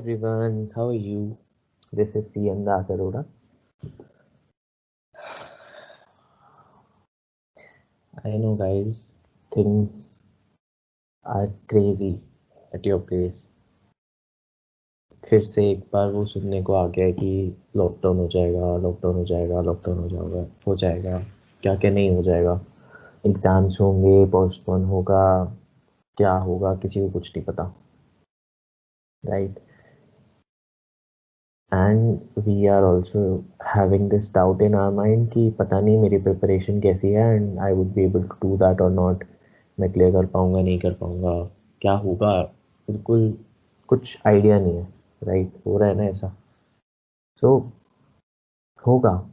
everyone, how are you? This is CM Das Arora. I know, guys, things are crazy at your place. फिर से एक बार वो सुनने को आ गया है कि लॉकडाउन हो जाएगा, लॉकडाउन हो जाएगा, लॉकडाउन हो जाएगा, क्या क्या नहीं हो जाएगा, एग्जाम्स होंगे, पोस्टपोन होगा, क्या होगा किसी को कुछ नहीं पता, right? And we are also having this doubt in our mind कि पता नहीं मेरी प्रिपरेशन कैसी है and I would be able to do that और नॉट. मैं क्लियर कर पाऊंगा, नहीं कर पाऊंगा, क्या होगा, बिल्कुल कुछ आइडिया नहीं है, राइट? हो रहा है ना ऐसा. सो होगा.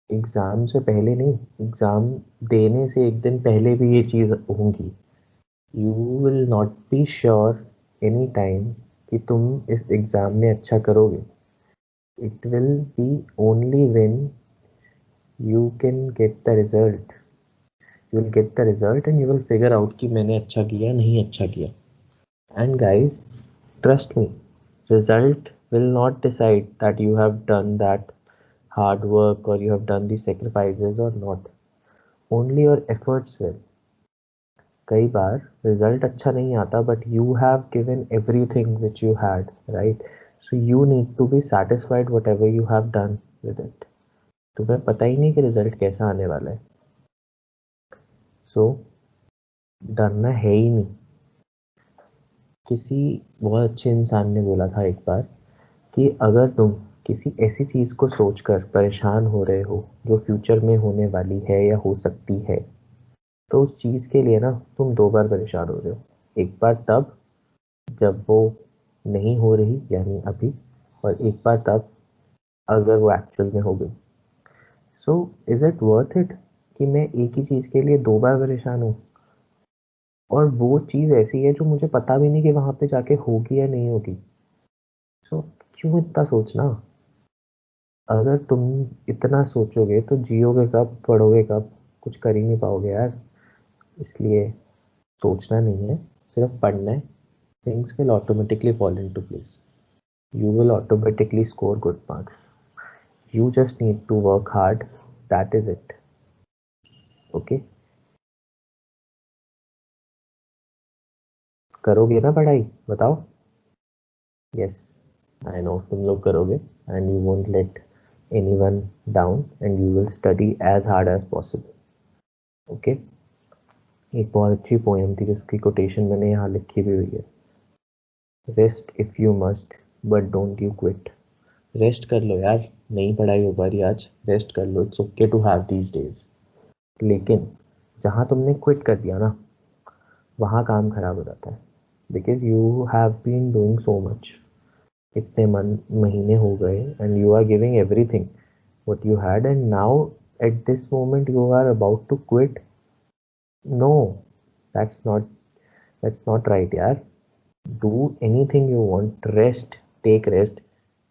एग्ज़ाम से पहले नहीं, एग्ज़ाम देने से एक दिन पहले भी ये चीज़ होंगी. You will not be sure any time कि तुम इस एग्ज़ाम में अच्छा करोगे. It will be only when you can get the result. You will get the result and you will figure out कि मैंने अच्छा किया, नहीं अच्छा किया. And guys, trust me, result will not decide that you have done that hard work or you have done the sacrifices or not. Only your efforts will. कई बार result अच्छा नहीं आता but you have given everything which you had, right? So you need to be satisfied whatever you have done with it. तुम्हें पता ही नहीं कि result कैसा आने वाला है. सो डरना है ही नहीं. किसी बहुत अच्छे इंसान ने बोला था एक बार कि अगर तुम किसी ऐसी चीज़ को सोचकर परेशान हो रहे हो जो फ्यूचर में होने वाली है या हो सकती है, तो उस चीज़ के लिए ना तुम 2 बार परेशान हो रहे हो. एक बार तब जब वो नहीं हो रही यानी अभी, और एक बार तब अगर वो एक्चुअल में हो गई. So is it worth it कि मैं एक ही चीज़ के लिए 2 बार परेशान हूँ, और वो चीज़ ऐसी है जो मुझे पता भी नहीं कि वहाँ पे जाके होगी या नहीं होगी. सो क्यों इतना सोचना? अगर तुम इतना सोचोगे तो जियोगे कब, पढ़ोगे कब, कुछ कर ही नहीं पाओगे यार. इसलिए सोचना नहीं है, सिर्फ पढ़ना है. Things will automatically fall into place. You will automatically score good marks. You just need to work hard. That is it. Okay, करोगे ना पढ़ाई? बताओ. यस, आई नो तुम लोग करोगे and you won't let anyone down and you will study as hard as possible. Okay. एक बहुत अच्छी पोएम थी जिसकी कोटेशन मैंने यहाँ लिखी भी हुई है. Rest if you must but don't you quit. Rest कर लो यार, नहीं पढ़ाई हो पा रही आज, रेस्ट कर लो. It's okay to have these days. लेकिन जहाँ तुमने क्विट कर दिया ना, वहाँ काम खराब हो जाता है. Because you have been doing so much. इतने महीने हो गए and you are giving everything what you had, and now at this moment you are about to quit. No, that's not that's not right यार. Do anything you want. Rest, take rest.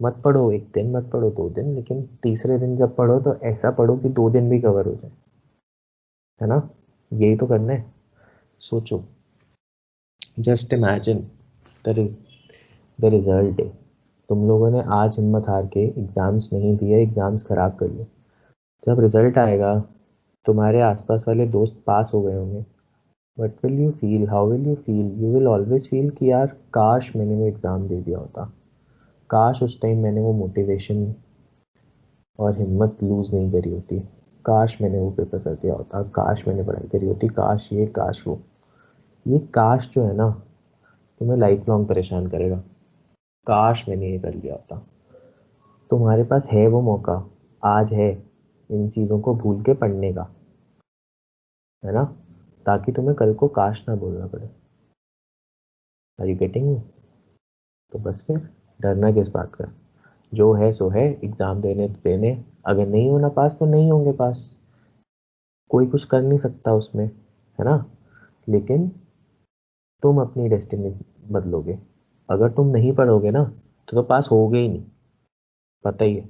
मत पढ़ो एक दिन, मत पढ़ो 2 दिन, लेकिन तीसरे दिन जब पढ़ो तो ऐसा पढ़ो कि 2 दिन भी कवर हो जाए, है ना? यही तो करना है. सोचो, just imagine the result day. तुम लोगों ने आज हिम्मत हार के एग्जाम्स नहीं दिए, एग्जाम्स खराब कर लिए. जब रिजल्ट आएगा, तुम्हारे आसपास वाले दोस्त पास हो गए होंगे. What will you feel? How will you feel? You will always feel कि यार काश मैंने वो एग्ज़ाम दे दिया होता, काश उस टाइम मैंने वो मोटिवेशन और हिम्मत लूज़ नहीं करी होती, काश मैंने वो पेपर कर दिया होता, काश मैंने पढ़ाई करी होती, काश ये काश वो. ये काश जो है ना, तुम्हें लाइफ लॉन्ग परेशान करेगा. काश मैंने ये कर लिया होता. तुम्हारे पास है वो मौका, आज है इन चीज़ों को भूल के पढ़ने का, है ना? ताकि तुम्हें कल को काश ना बोलना पड़े. Are you getting me? तो बस फिर डरना किस बात का? जो है सो है. एग्ज़ाम देने, अगर नहीं होना पास तो नहीं होंगे पास, कोई कुछ कर नहीं सकता उसमें, है ना? लेकिन तुम अपनी डेस्टिनी बदलोगे. अगर तुम नहीं पढ़ोगे ना तो पास होगे ही नहीं, पता ही है.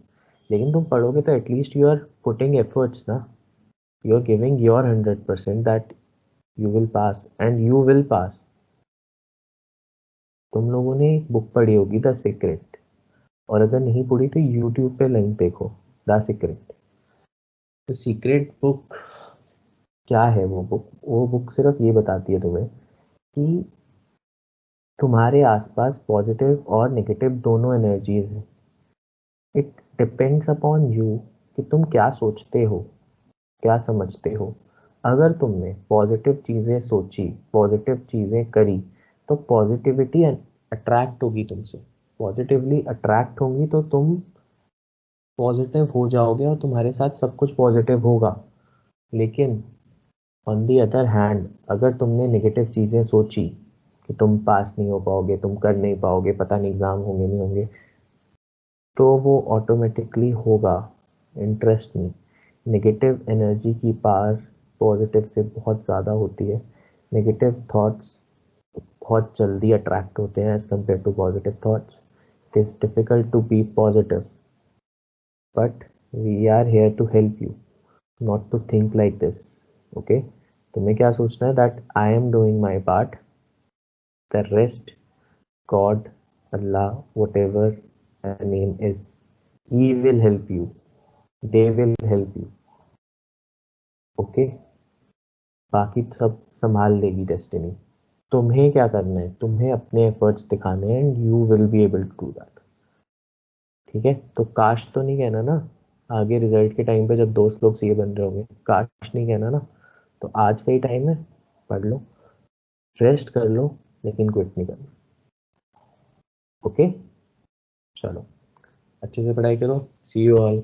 लेकिन तुम पढ़ोगे तो at least you are putting efforts ना. You are giving your 100% that you will pass and you will pass. तुम लोगों ने एक बुक पढ़ी होगी द सीक्रेट, और अगर नहीं पढ़ी तो यूट्यूब पे लिंक देखो, द सीक्रेट। तो सीक्रेट बुक क्या है? वो बुक सिर्फ ये बताती है तुम्हें कि तुम्हारे आसपास पॉजिटिव और नेगेटिव दोनों एनर्जीज हैं। इट डिपेंड्स अपॉन यू कि तुम क्या सोचते हो, क्या समझते हो। अगर तुमने पॉजिटिव चीजें सोची, पॉजिटिव चीजें करी, तो पॉजिटिविटी अट्रैक्ट होगी तुमसे। पॉजिटिवली अट्रैक्ट होंगी तो तुम पॉजिटिव हो जाओगे और तुम्हारे साथ सब कुछ पॉजिटिव होगा। लेकिन ऑन दी अदर हैंड, अगर तुमने नेगेटिव चीजें सोची कि तुम पास नहीं हो पाओगे, तुम कर नहीं पाओगे, पता नहीं एग्जाम होंगे नहीं होंगे, तो वो ऑटोमेटिकली होगा। इंटरेस्ट नहीं, नेगेटिव एनर्जी की पावर पॉजिटिव से बहुत ज़्यादा होती है। नेगेटिव थॉट्स बहुत जल्दी अट्रैक्ट होते हैं as compare to positive thoughts. It is difficult to be positive, but we are here to help you not to think like this. Okay, तुम्हें क्या सोचना है? That I am doing my part, the rest, God, Allah, whatever name is, he will help you, they will help you. Okay, बाकी सब संभाल लेगी destiny. तुम्हें क्या करना है? तुम्हें अपने एफर्ट्स दिखाने हैं and you will be able to do that. ठीक है, तो काश तो नहीं कहना ना आगे रिजल्ट के टाइम पे, जब दोस्त लोग सीए बन रहे होंगे, काश नहीं कहना ना। तो आज का ही टाइम है, पढ़ लो, रेस्ट कर लो, लेकिन क्विट नहीं करना। ओके, चलो अच्छे से पढ़ाई करो। सी यू ऑल।